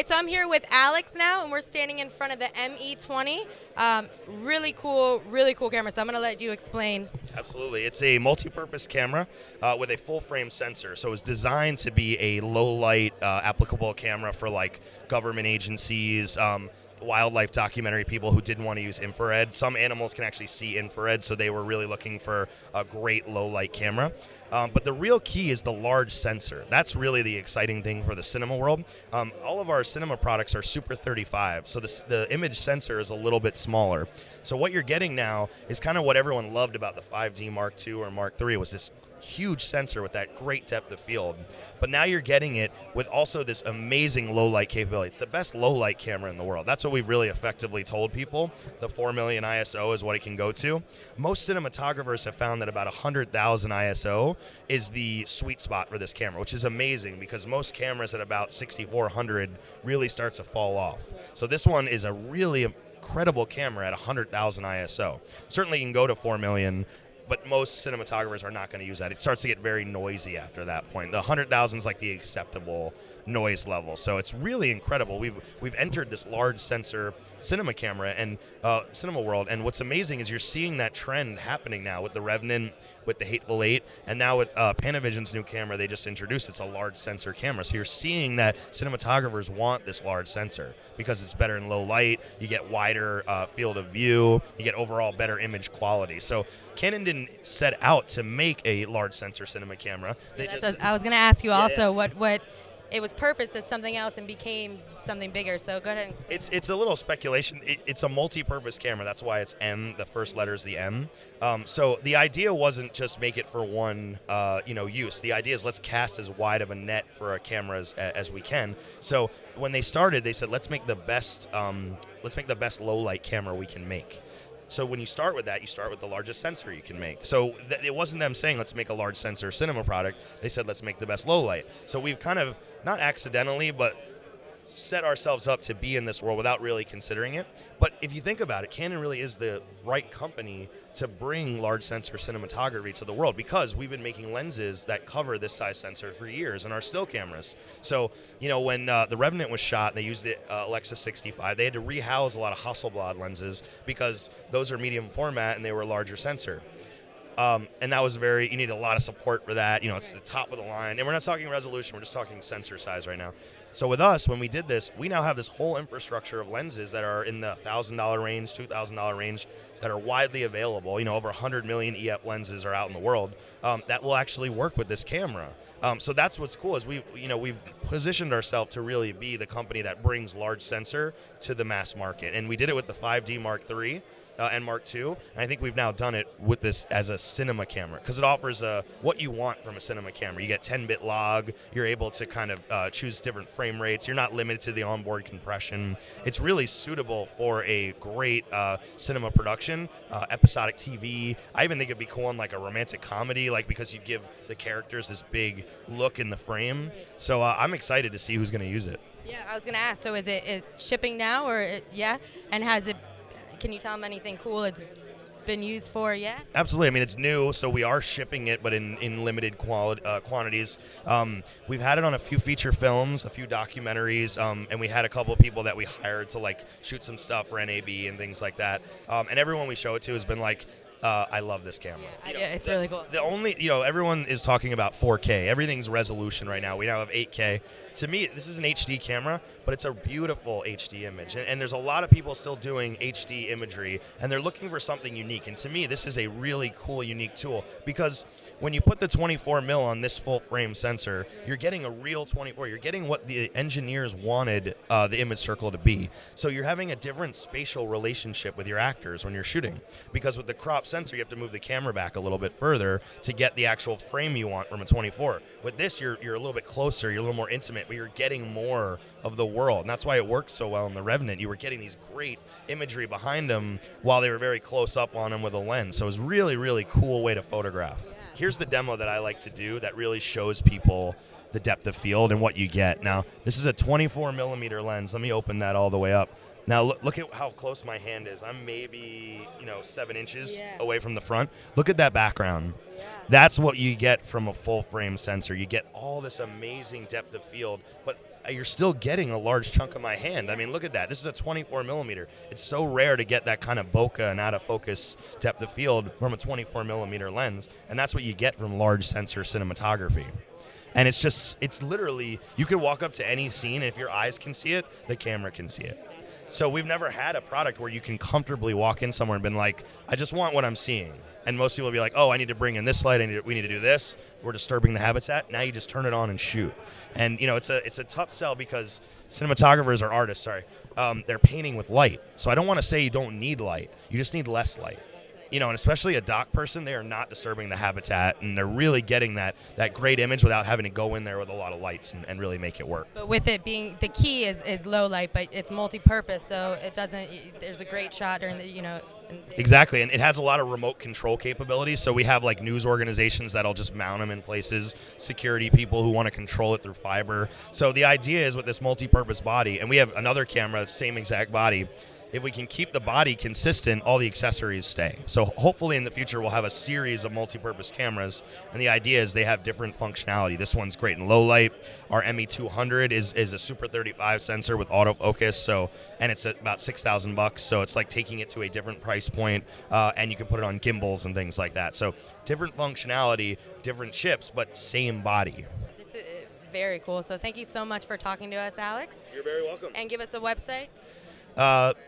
right, so I'm here with Alex now, and we're standing in front of the ME20. Really cool camera. So I'm gonna let you explain. Absolutely. It's a multi-purpose camera with a full-frame sensor. So it's designed to be a low-light applicable camera for like government agencies, wildlife documentary people who didn't want to use infrared. Some animals can actually see infrared, so they were really looking for a great low-light camera. But the real key is the large sensor. That's really the exciting thing for the cinema world. All of our cinema products are Super 35, so the image sensor is a little bit smaller. So what you're getting now is kind of what everyone loved about the 5D Mark II or Mark III was this huge sensor with that great depth of field. But now you're getting it with also this amazing low light capability. It's the best low light camera in the world. That's what we've really effectively told people. The 4 million ISO is what it can go to. Most cinematographers have found that about 100,000 ISO is the sweet spot for this camera, which is amazing because most cameras at about 6,400 really starts to fall off. So this one is a really incredible camera at 100,000 ISO. Certainly you can go to 4 million, but most cinematographers are not going to use that. It starts to get very noisy after that point. The 100,000 is like the acceptable noise level. So it's really incredible. We've entered this large sensor cinema camera and cinema world, and what's amazing is you're seeing that trend happening now with the Revenant, with the Hateful Eight, and now with Panavision's new camera they just introduced. It's a large sensor camera. So you're seeing that cinematographers want this large sensor because it's better in low light, you get wider field of view, you get overall better image quality. So Canon didn't set out to make a large sensor cinema camera. I was going to ask you also what it was purposed as something else and became something bigger. So go ahead and explain. It's a little speculation. It's a multi-purpose camera. That's why it's M. The first letter is the M. So the idea wasn't just make it for one use. The idea is let's cast as wide of a net for our cameras as we can. So when they started, they said let's make the best low light camera we can make. So when you start with that, you start with the largest sensor you can make. So it wasn't them saying, let's make a large sensor cinema product. They said, let's make the best low light. So we've kind of, not accidentally, but set ourselves up to be in this world without really considering it. But if you think about it, Canon really is the right company to bring large sensor cinematography to the world because we've been making lenses that cover this size sensor for years in our still cameras. So, when the Revenant was shot, they used the Alexa 65. They had to rehouse a lot of Hasselblad lenses because those are medium format and they were a larger sensor. And that was you need a lot of support for that. It's the top of the line. And we're not talking resolution, we're just talking sensor size right now. So with us, when we did this, we now have this whole infrastructure of lenses that are in the $1,000 range, $2,000 range that are widely available. Over 100 million EF lenses are out in the world that will actually work with this camera. So that's what's cool is we've positioned ourselves to really be the company that brings large sensor to the mass market. And we did it with the 5D Mark III. And Mark II, and I think we've now done it with this as a cinema camera because it offers what you want from a cinema camera. You get 10-bit log, you're able to kind of choose different frame rates, you're not limited to the onboard compression. It's really suitable for a great cinema production, episodic TV. I even think it'd be cool in like a romantic comedy, like because you give the characters this big look in the frame. So I'm excited to see who's going to use it. Yeah, I was going to ask, so is it shipping now and has it, can you tell them anything cool it's been used for yet? Absolutely. I mean, it's new, so we are shipping it, but in limited quantities. We've had it on a few feature films, a few documentaries, and we had a couple of people that we hired to like shoot some stuff for NAB and things like that. And everyone we show it to has been like, I love this camera. Yeah, it's really cool. The only, everyone is talking about 4K. Everything's resolution right now. We now have 8K. To me, this is an HD camera, but it's a beautiful HD image. And there's a lot of people still doing HD imagery, and they're looking for something unique. And to me, this is a really cool, unique tool because when you put the 24 mil on this full frame sensor, you're getting a real 24. You're getting what the engineers wanted the image circle to be. So you're having a different spatial relationship with your actors when you're shooting because with the crop sensor, you have to move the camera back a little bit further to get the actual frame you want from a 24. With this, you're a little bit closer, you're a little more intimate, but you're getting more of the world. And that's why it worked so well in the Revenant. You were getting these great imagery behind them while they were very close up on them with a lens. So it was really, really cool way to photograph. Yeah. Here's the demo that I like to do that really shows people the depth of field and what you get. Now, this is a 24 millimeter lens. Let me open that all the way up. Now look at how close my hand is. I'm maybe 7 inches away from the front. Look at that background. Yeah. That's what you get from a full frame sensor. You get all this amazing depth of field, but you're still getting a large chunk of my hand. I mean, look at that. This is a 24 millimeter. It's so rare to get that kind of bokeh and out of focus depth of field from a 24 millimeter lens, and that's what you get from large sensor cinematography. And it's literally, you could walk up to any scene, and if your eyes can see it, the camera can see it. So we've never had a product where you can comfortably walk in somewhere and been like, I just want what I'm seeing. And most people will be like, oh, I need to bring in this light, we need to do this. We're disturbing the habitat. Now you just turn it on and shoot. And it's a tough sell because cinematographers or artists, they're painting with light. So I don't want to say you don't need light. You just need less light. And especially a doc person, they are not disturbing the habitat, and they're really getting that great image without having to go in there with a lot of lights and really make it work. But with it being, the key is low light, but it's multi-purpose, so it doesn't, there's a great shot during the, Exactly, and it has a lot of remote control capabilities, so we have like news organizations that'll just mount them in places, security people who want to control it through fiber. So the idea is with this multi-purpose body, and we have another camera, same exact body, if we can keep the body consistent, all the accessories stay. So hopefully in the future we'll have a series of multi-purpose cameras, and the idea is they have different functionality. This one's great in low light. Our ME200 is a Super 35 sensor with autofocus, and it's at about $6,000, so it's like taking it to a different price point, and you can put it on gimbals and things like that. So different functionality, different chips, but same body. This is very cool. So thank you so much for talking to us, Alex. You're very welcome. And give us a website.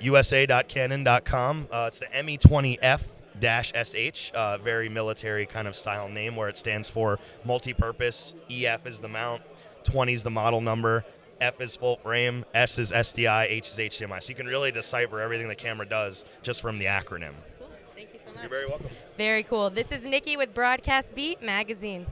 USA.canon.com. It's the ME20F-SH, very military kind of style name where it stands for multi-purpose. EF is the mount, 20 is the model number, F is full frame, S is SDI, H is HDMI. So you can really decipher everything the camera does just from the acronym. Cool. Thank you so much. You're very welcome. Very cool. This is Nikki with Broadcast Beat Magazine.